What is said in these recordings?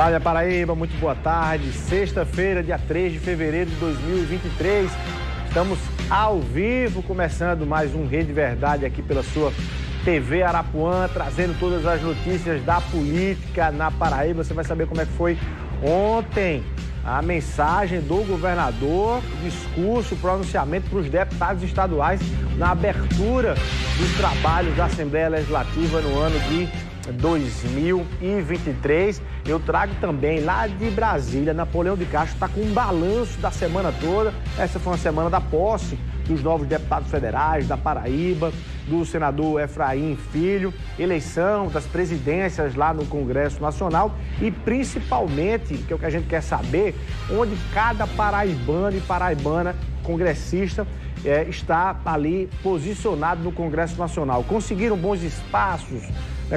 Olá, minha Paraíba, muito boa tarde. Sexta-feira, dia 3 de fevereiro de 2023. Estamos ao vivo, começando mais um Rede Verdade aqui pela sua TV Arapuã, trazendo todas as notícias da política na Paraíba. Você vai saber como é que foi ontem a mensagem do governador, discurso, pronunciamento para os deputados estaduais na abertura dos trabalhos da Assembleia Legislativa no ano de 2023. Eu trago também lá de Brasília, Napoleão de Castro está com um balanço da semana toda. Essa foi uma semana da posse dos novos deputados federais da Paraíba, do senador Efraim Filho, eleição das presidências lá no Congresso Nacional e principalmente, que é o que a gente quer saber, onde cada paraibano e paraibana congressista está ali posicionado no Congresso Nacional. Conseguiram bons espaços,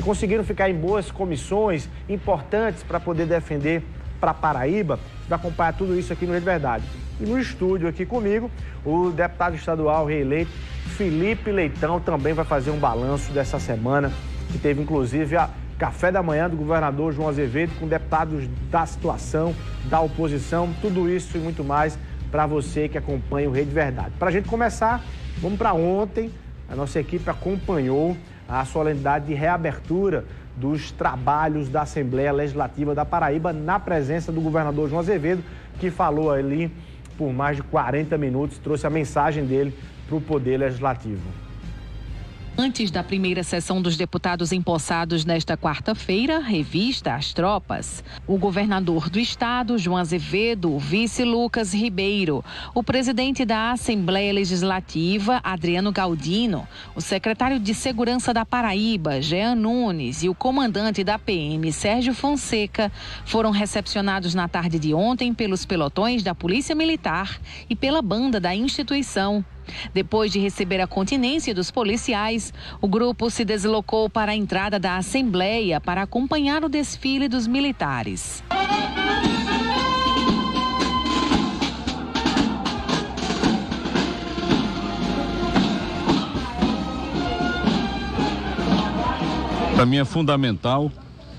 conseguiram ficar em boas comissões importantes para poder defender para a Paraíba. Você vai acompanhar tudo isso aqui no Rede Verdade. E no estúdio aqui comigo, o deputado estadual reeleito Felipe Leitão também vai fazer um balanço dessa semana, que teve inclusive a café da manhã do governador João Azevedo com deputados da situação, da oposição, tudo isso e muito mais para você que acompanha o Rede Verdade. Para a gente começar, vamos para ontem. A nossa equipe acompanhou a solenidade de reabertura dos trabalhos da Assembleia Legislativa da Paraíba na presença do governador João Azevedo, que falou ali por mais de 40 minutos, trouxe a mensagem dele para o Poder Legislativo. Antes da primeira sessão dos deputados empossados nesta quarta-feira, revista às tropas, o governador do estado, João Azevedo, o vice Lucas Ribeiro, o presidente da Assembleia Legislativa, Adriano Galdino, o secretário de Segurança da Paraíba, Jean Nunes, e o comandante da PM, Sérgio Fonseca, foram recepcionados na tarde de ontem pelos pelotões da Polícia Militar e pela banda da instituição. Depois de receber a continência dos policiais, o grupo se deslocou para a entrada da Assembleia para acompanhar o desfile dos militares. Para mim é fundamental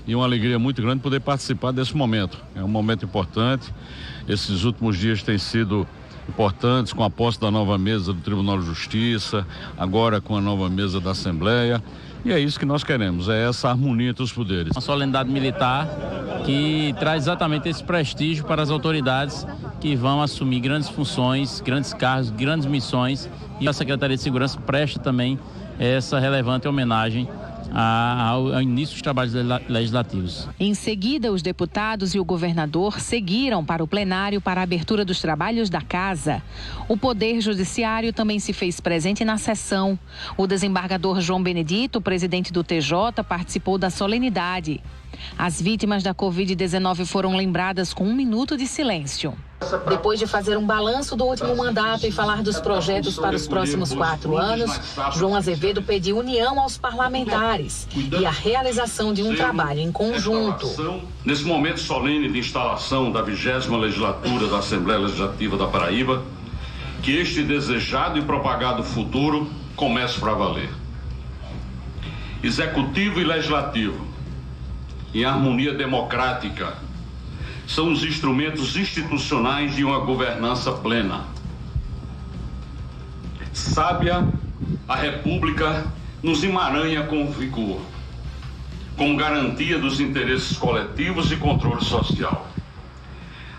e uma alegria muito grande poder participar desse momento. É um momento importante. Esses últimos dias têm sido importantes, com a posse da nova mesa do Tribunal de Justiça, agora com a nova mesa da Assembleia. E é isso que nós queremos, é essa harmonia entre os poderes. Uma solenidade militar que traz exatamente esse prestígio para as autoridades que vão assumir grandes funções, grandes cargos, grandes missões. E a Secretaria de Segurança presta também essa relevante homenagem ao início dos trabalhos legislativos. Em seguida, os deputados e o governador seguiram para o plenário para a abertura dos trabalhos da casa. O Poder Judiciário também se fez presente na sessão. O desembargador João Benedito, presidente do TJ, participou da solenidade. As vítimas da Covid-19 foram lembradas com 1 minuto de silêncio. Depois de fazer um balanço do último mandato e falar dos projetos para os próximos 4 anos, João Azevedo pediu união aos parlamentares e a realização de um trabalho em conjunto. Nesse momento solene de instalação da 20ª legislatura da Assembleia Legislativa da Paraíba, que este desejado e propagado futuro comece para valer. Executivo e Legislativo, em harmonia democrática, são os instrumentos institucionais de uma governança plena. Sábia, a República nos emaranha com vigor, com garantia dos interesses coletivos e controle social.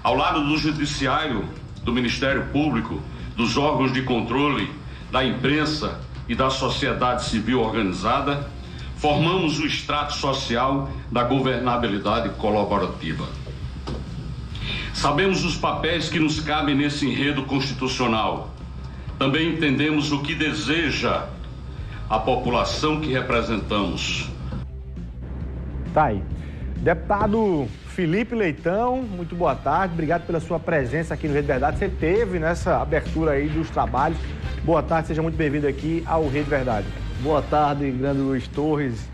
Ao lado do Judiciário, do Ministério Público, dos órgãos de controle, da imprensa e da sociedade civil organizada, formamos o extrato social da governabilidade colaborativa. Sabemos os papéis que nos cabem nesse enredo constitucional. Também entendemos o que deseja a população que representamos. Tá aí. Deputado Felipe Leitão, muito boa tarde. Obrigado pela sua presença aqui no Rede Verdade. Você teve nessa abertura aí dos trabalhos. Boa tarde, seja muito bem-vindo aqui ao Rede Verdade. Boa tarde, grande Luiz Torres.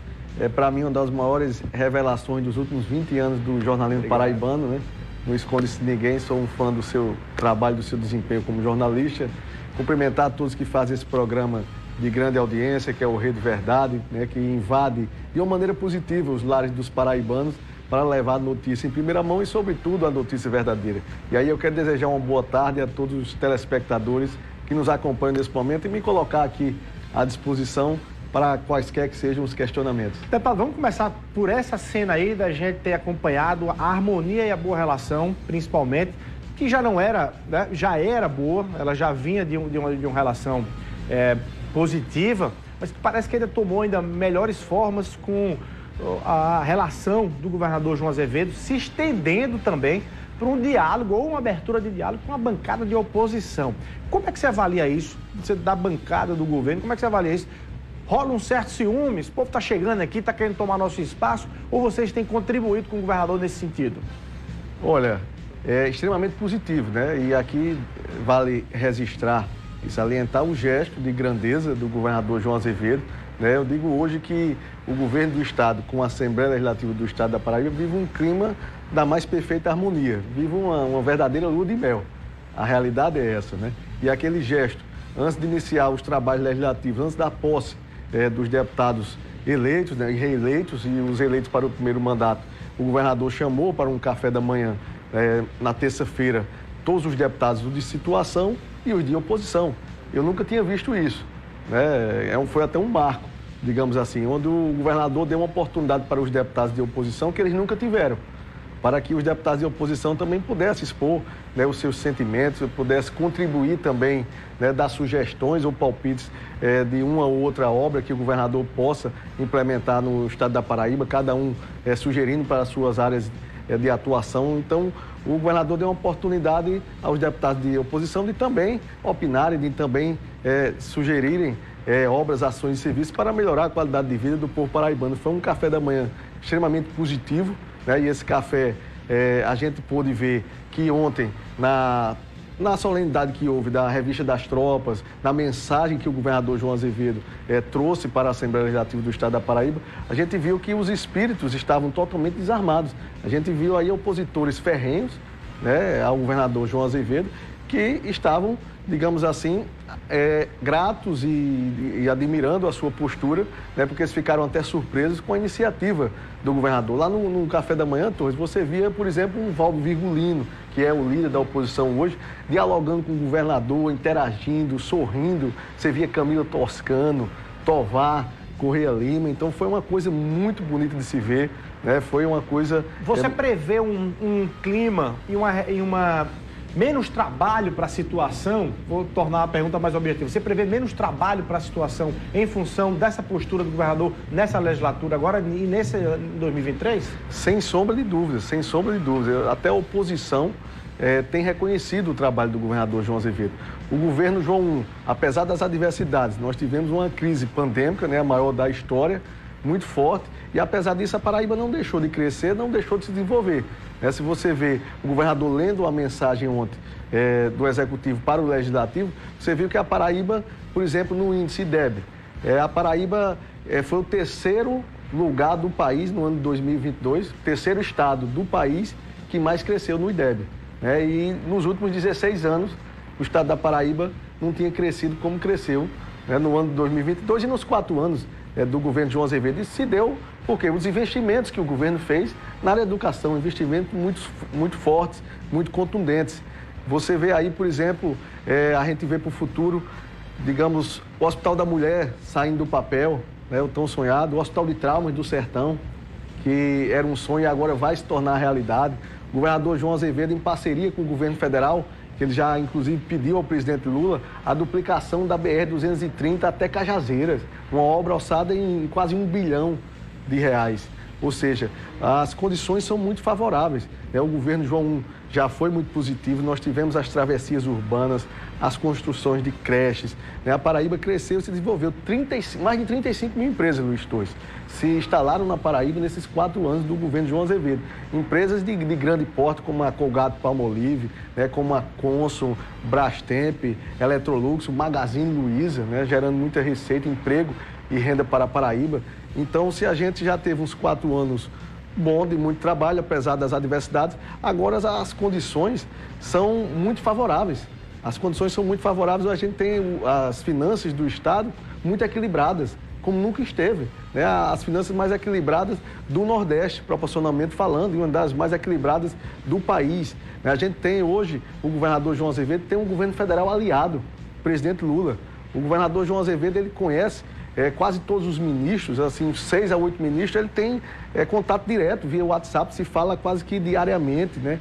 Para mim, uma das maiores revelações dos últimos 20 anos do jornalismo paraibano, né? Não esconde-se de ninguém, sou um fã do seu trabalho, do seu desempenho como jornalista. Cumprimentar a todos que fazem esse programa de grande audiência, que é o Rede Verdade, né? Que invade de uma maneira positiva os lares dos paraibanos, para levar a notícia em primeira mão e, sobretudo, a notícia verdadeira. E aí eu quero desejar uma boa tarde a todos os telespectadores que nos acompanham nesse momento e me colocar aqui à disposição para quaisquer que sejam os questionamentos. Deputado, vamos começar por essa cena aí da gente ter acompanhado a harmonia e a boa relação, principalmente, que já não era, né, já era boa, ela já vinha de uma relação positiva, mas que parece que ainda tomou ainda melhores formas com a relação do governador João Azevedo se estendendo também para um diálogo ou uma abertura de diálogo com a bancada de oposição. Como é que você avalia isso? Você da bancada do governo, como é que você avalia isso? Rola um certo ciúme, esse povo está chegando aqui, está querendo tomar nosso espaço, ou vocês têm contribuído com o governador nesse sentido? Olha, é extremamente positivo, né? E aqui vale registrar e salientar o gesto de grandeza do governador João Azevedo, né? Eu digo hoje que o governo do Estado, com a Assembleia Legislativa do Estado da Paraíba, vive um clima da mais perfeita harmonia, vive uma verdadeira lua de mel. A realidade é essa, né? E aquele gesto, antes de iniciar os trabalhos legislativos, antes da posse dos deputados eleitos, né, e reeleitos, e os eleitos para o primeiro mandato, o governador chamou para um café da manhã, na terça-feira, todos os deputados de situação e os de oposição. Eu nunca tinha visto isso, né? Foi até um marco, digamos assim, onde o governador deu uma oportunidade para os deputados de oposição que eles nunca tiveram, para que os deputados de oposição também pudessem expor, né, os seus sentimentos, pudessem contribuir também, né, dar sugestões ou palpites de uma ou outra obra que o governador possa implementar no estado da Paraíba, cada um sugerindo para as suas áreas de atuação. Então, o governador deu uma oportunidade aos deputados de oposição de também opinarem, de também sugerirem obras, ações e serviços para melhorar a qualidade de vida do povo paraibano. Foi um café da manhã extremamente positivo, né? E esse café, a gente pôde ver que ontem, na solenidade que houve da Revista das Tropas, na mensagem que o governador João Azevedo trouxe para a Assembleia Legislativa do Estado da Paraíba, a gente viu que os espíritos estavam totalmente desarmados. A gente viu aí opositores ferrenhos, né, ao governador João Azevedo, que estavam, digamos assim, gratos e admirando a sua postura, né, porque eles ficaram até surpresos com a iniciativa do governador. Lá no café da manhã, Torres, você via, por exemplo, um Valdo Virgulino, que é o líder da oposição hoje, dialogando com o governador, interagindo, sorrindo. Você via Camila Toscano, Tovar, Correia Lima. Então foi uma coisa muito bonita de se ver, né? Foi uma coisa... Você prevê um clima e uma menos trabalho para a situação? Vou tornar a pergunta mais objetiva. Você prevê menos trabalho para a situação em função dessa postura do governador nessa legislatura agora e nesse 2023? Sem sombra de dúvidas, sem sombra de dúvidas. Até a oposição tem reconhecido o trabalho do governador João Azevedo. O governo João, apesar das adversidades, nós tivemos uma crise pandêmica, né, a maior da história, muito forte, e apesar disso a Paraíba não deixou de crescer, não deixou de se desenvolver. Se você vê o governador lendo a mensagem ontem do Executivo para o Legislativo, você viu que a Paraíba, por exemplo, no índice IDEB, a Paraíba foi o terceiro lugar do país no ano de 2022, terceiro estado do país que mais cresceu no IDEB. E nos últimos 16 anos, o estado da Paraíba não tinha crescido como cresceu, no ano de 2022 e nos 4 anos do governo João Azevedo. Isso se deu porque os investimentos que o governo fez na área da educação, investimentos muito fortes, muito contundentes. Você vê aí, por exemplo, a gente vê para o futuro, digamos, o Hospital da Mulher saindo do papel, né, o tão sonhado, o Hospital de Traumas do Sertão, que era um sonho e agora vai se tornar realidade. O governador João Azevedo, em parceria com o governo federal, que ele já, inclusive, pediu ao presidente Lula a duplicação da BR-230 até Cajazeiras, uma obra orçada em quase R$1 bilhão. Ou seja, as condições são muito favoráveis. O governo João já foi muito positivo, nós tivemos as travessias urbanas, as construções de creches. A Paraíba cresceu e se desenvolveu. Mais de 35 mil empresas, Luiz Torres, se instalaram na Paraíba nesses 4 anos do governo João Azevedo. Empresas de grande porte, como a Colgate-Palmolive, como a Consul, Brastemp, Electrolux, o Magazine Luiza, gerando muita receita, emprego e renda para a Paraíba. Então, se a gente já teve uns 4 anos bons de muito trabalho, apesar das adversidades, agora as condições são muito favoráveis. As condições são muito favoráveis, a gente tem as finanças do Estado muito equilibradas. como nunca esteve, né? As finanças mais equilibradas do Nordeste, proporcionalmente falando, e uma das mais equilibradas do país. A gente tem hoje, o governador João Azevedo tem um governo federal aliado, o presidente Lula. O governador João Azevedo, ele conhece quase todos os ministros, assim, 6 a 8 ministros, ele tem contato direto via WhatsApp, se fala quase que diariamente, né?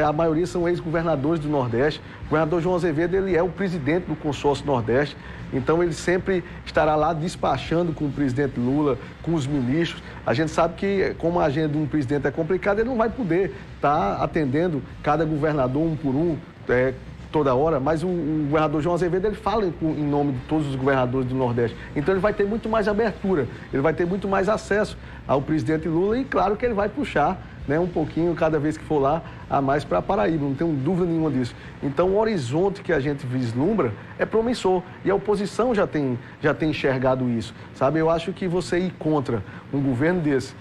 A maioria são ex-governadores do Nordeste. O governador João Azevedo, ele é o presidente do consórcio Nordeste, então ele sempre estará lá despachando com o presidente Lula, com os ministros. A gente sabe que, como a agenda de um presidente é complicada, ele não vai poder estar atendendo cada governador um por um, toda hora, mas o governador João Azevedo, ele fala em nome de todos os governadores do Nordeste. Então ele vai ter muito mais abertura, ele vai ter muito mais acesso ao presidente Lula e claro que ele vai puxar, né, um pouquinho cada vez que for lá a mais para a Paraíba, não tenho dúvida nenhuma disso. Então o horizonte que a gente vislumbra é promissor e a oposição já tem enxergado isso, sabe? Eu acho que você ir contra um governo desse,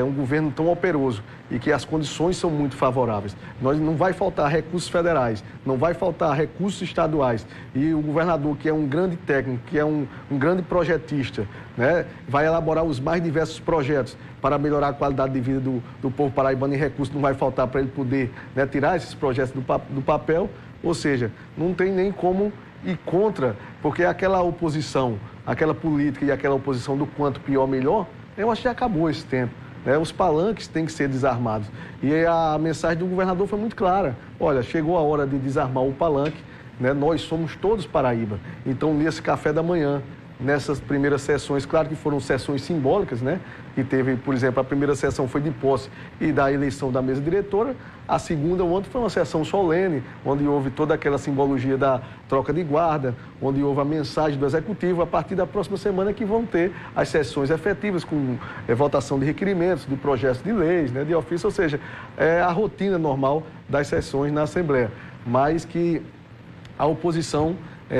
um governo tão operoso e que as condições são muito favoráveis. Não vai faltar recursos federais, não vai faltar recursos estaduais. E o governador, que é um grande técnico, que é um grande projetista, né, vai elaborar os mais diversos projetos para melhorar a qualidade de vida do povo paraibano, e recursos não vai faltar para ele poder, né, tirar esses projetos do papel. Ou seja, não tem nem como ir contra, porque aquela oposição, aquela política e aquela oposição do quanto pior, melhor, eu acho que já acabou esse tempo. Os palanques têm que ser desarmados. E a mensagem do governador foi muito clara. Olha, chegou a hora de desarmar o palanque, né? Nós somos todos Paraíba. Então, nesse café da manhã, nessas primeiras sessões, claro que foram sessões simbólicas, né? Que teve, por exemplo, a primeira sessão foi de posse e da eleição da mesa diretora. A segunda, ontem, foi uma sessão solene, onde houve toda aquela simbologia da troca de guarda, onde houve a mensagem do Executivo. A partir da próxima semana que vão ter as sessões efetivas com votação de requerimentos, de projetos de leis, né, de ofício, ou seja, é a rotina normal das sessões na Assembleia. Mas que a oposição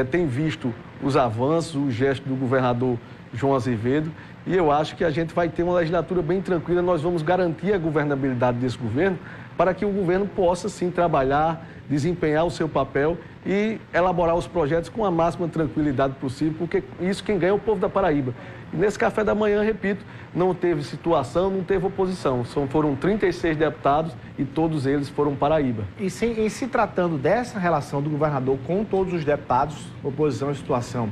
tem visto os avanços, o gesto do governador João Azevedo, e eu acho que a gente vai ter uma legislatura bem tranquila. Nós vamos garantir a governabilidade desse governo para que o governo possa, sim, trabalhar, desempenhar o seu papel e elaborar os projetos com a máxima tranquilidade possível, porque isso quem ganha é o povo da Paraíba. E nesse café da manhã, repito, não teve situação, não teve oposição. Foram 36 deputados e todos eles foram Paraíba. E em se tratando dessa relação do governador com todos os deputados, oposição e situação,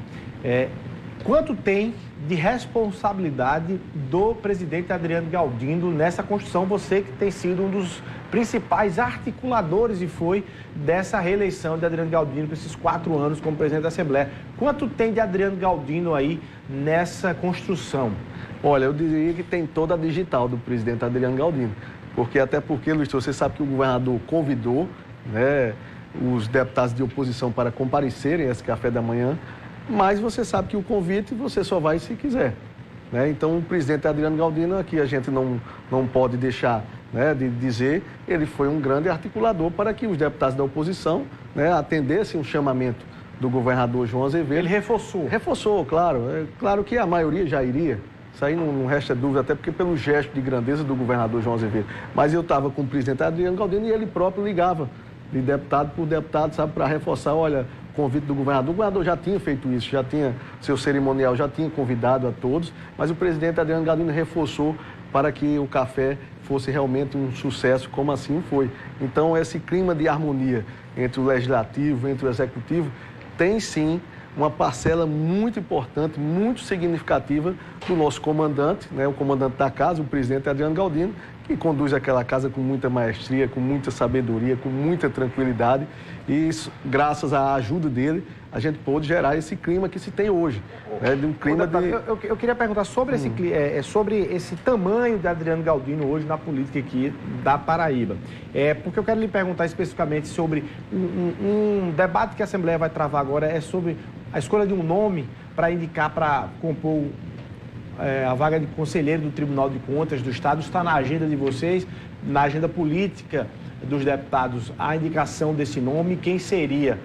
quanto tem de responsabilidade do presidente Adriano Galdino nessa construção? Você que tem sido um dos principais articuladores e foi dessa reeleição de Adriano Galdino por esses 4 anos como presidente da Assembleia. Quanto tem de Adriano Galdino aí nessa construção? Olha, eu diria que tem toda a digital do presidente Adriano Galdino. Até porque, Luiz, você sabe que o governador convidou, né, os deputados de oposição para comparecerem a esse café da manhã, mas você sabe que o convite você só vai se quiser, né? Então, o presidente Adriano Galdino, aqui a gente não pode deixar, né, de dizer, ele foi um grande articulador para que os deputados da oposição, né, atendessem o chamamento do governador João Azevedo. Ele reforçou? Reforçou, claro. Claro que a maioria já iria. Isso aí não resta dúvida, até porque pelo gesto de grandeza do governador João Azevedo. Mas eu estava com o presidente Adriano Galdino e ele próprio ligava de deputado por deputado, sabe, para reforçar, olha, o convite do governador. O governador já tinha feito isso, já tinha seu cerimonial, já tinha convidado a todos, mas o presidente Adriano Galdino reforçou para que o café fosse realmente um sucesso, como assim foi. Então, esse clima de harmonia entre o legislativo, entre o executivo, tem sim uma parcela muito importante, muito significativa do nosso comandante, né, o comandante da casa, o presidente Adriano Galdino, que conduz aquela casa com muita maestria, com muita sabedoria, com muita tranquilidade. E isso, graças à ajuda dele, a gente pôde gerar esse clima que se tem hoje. Né, de um clima eu queria perguntar sobre esse tamanho de Adriano Galdino hoje na política aqui da Paraíba. Porque eu quero lhe perguntar especificamente sobre um debate que a Assembleia vai travar agora, é sobre a escolha de um nome para indicar para compor a vaga de conselheiro do Tribunal de Contas do Estado. Está na agenda de vocês, na agenda política dos deputados, a indicação desse nome, quem seria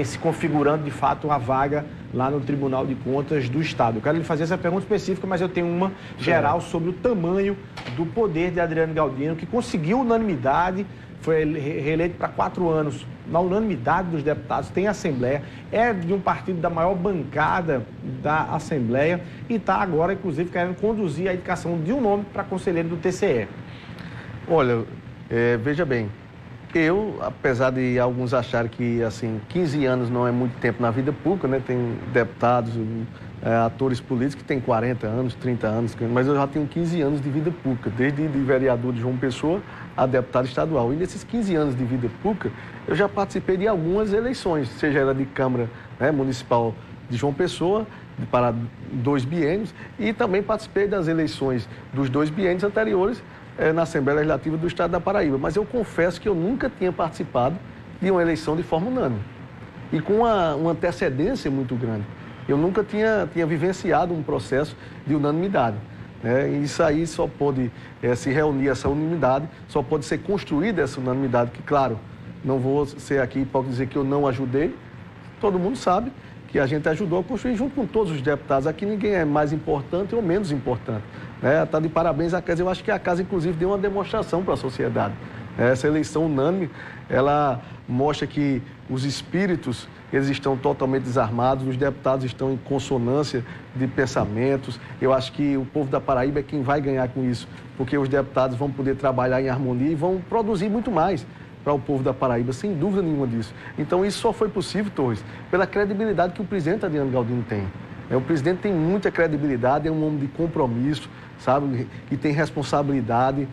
se configurando de fato a vaga lá no Tribunal de Contas do Estado. Eu quero lhe fazer essa pergunta específica, mas eu tenho uma geral sobre o tamanho do poder de Adriano Galdino, que conseguiu unanimidade, foi reeleito para 4 anos na unanimidade dos deputados, tem Assembleia, é de um partido da maior bancada da Assembleia e está agora, inclusive, querendo conduzir a indicação de um nome para conselheiro do TCE. Olha, veja bem, eu, apesar de alguns acharem que, assim, 15 anos não é muito tempo na vida pública, né? Tem deputados, atores políticos que têm 40 anos, 30 anos, mas eu já tenho 15 anos de vida pública, desde de vereador de João Pessoa a deputado estadual. E nesses 15 anos de vida pública, eu já participei de algumas eleições, seja ela de Câmara, né, Municipal de João Pessoa, para 2 biênios, e também participei das eleições dos 2 biênios anteriores, na Assembleia Legislativa do Estado da Paraíba, mas eu confesso que eu nunca tinha participado de uma eleição de forma unânime e com uma antecedência muito grande. Eu nunca tinha vivenciado um processo de unanimidade. E isso aí só pode se reunir, essa unanimidade, só pode ser construída essa unanimidade, que, claro, não vou ser aqui para dizer que eu não ajudei, todo mundo sabe que a gente ajudou a construir junto com todos os deputados. Aqui ninguém é mais importante ou menos importante. Está de parabéns à casa. Eu acho que a casa, inclusive, deu uma demonstração para a sociedade. Essa eleição unânime, ela mostra que os espíritos, eles estão totalmente desarmados, os deputados estão em consonância de pensamentos. Eu acho que o povo da Paraíba é quem vai ganhar com isso, porque os deputados vão poder trabalhar em harmonia e vão produzir muito mais para o povo da Paraíba, sem dúvida nenhuma disso. Então, isso só foi possível, Torres, pela credibilidade que o presidente Adriano Galdino tem. O presidente tem muita credibilidade, é um homem de compromisso, sabe, que tem responsabilidade,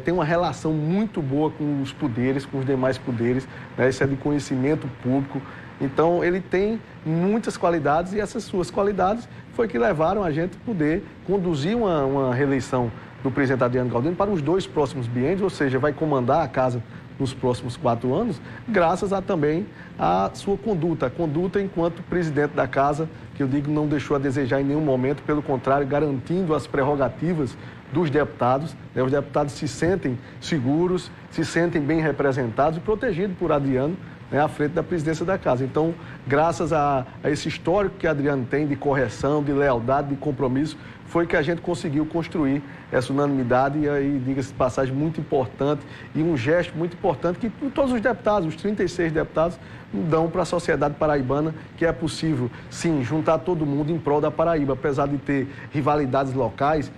tem uma relação muito boa com os poderes, com os demais poderes, isso é de conhecimento público. Então, ele tem muitas qualidades e essas suas qualidades foi que levaram a gente a poder conduzir uma reeleição do presidente Adriano Galdino para os 2 próximos biênios, ou seja, vai comandar a casa nos próximos 4 anos, graças também à sua conduta. A conduta enquanto presidente da casa, que eu digo não deixou a desejar em nenhum momento, pelo contrário, garantindo as prerrogativas dos deputados. Os deputados se sentem seguros, se sentem bem representados e protegidos por Adriano, à frente da presidência da casa. Então, graças a esse histórico que Adriano tem de correção, de lealdade, de compromisso, foi que a gente conseguiu construir essa unanimidade e aí, diga-se de passagem, muito importante e um gesto muito importante que todos os deputados, os 36 deputados, dão para a sociedade paraibana, que é possível, sim, juntar todo mundo em prol da Paraíba, apesar de ter rivalidades locais,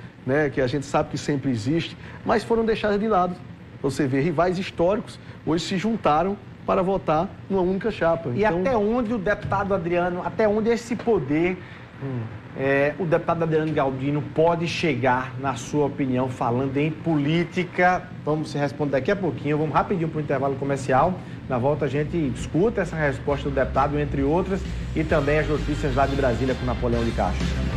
que a gente sabe que sempre existe, mas foram deixadas de lado. Você vê, rivais históricos hoje se juntaram para votar numa única chapa. E então, até onde o deputado Adriano, até onde esse poder, o deputado Adriano Galdino pode chegar, na sua opinião, falando em política? Vamos se responder daqui a pouquinho, vamos rapidinho para o intervalo comercial. Na volta a gente escuta essa resposta do deputado, entre outras, e também as notícias lá de Brasília com Napoleão de Castro.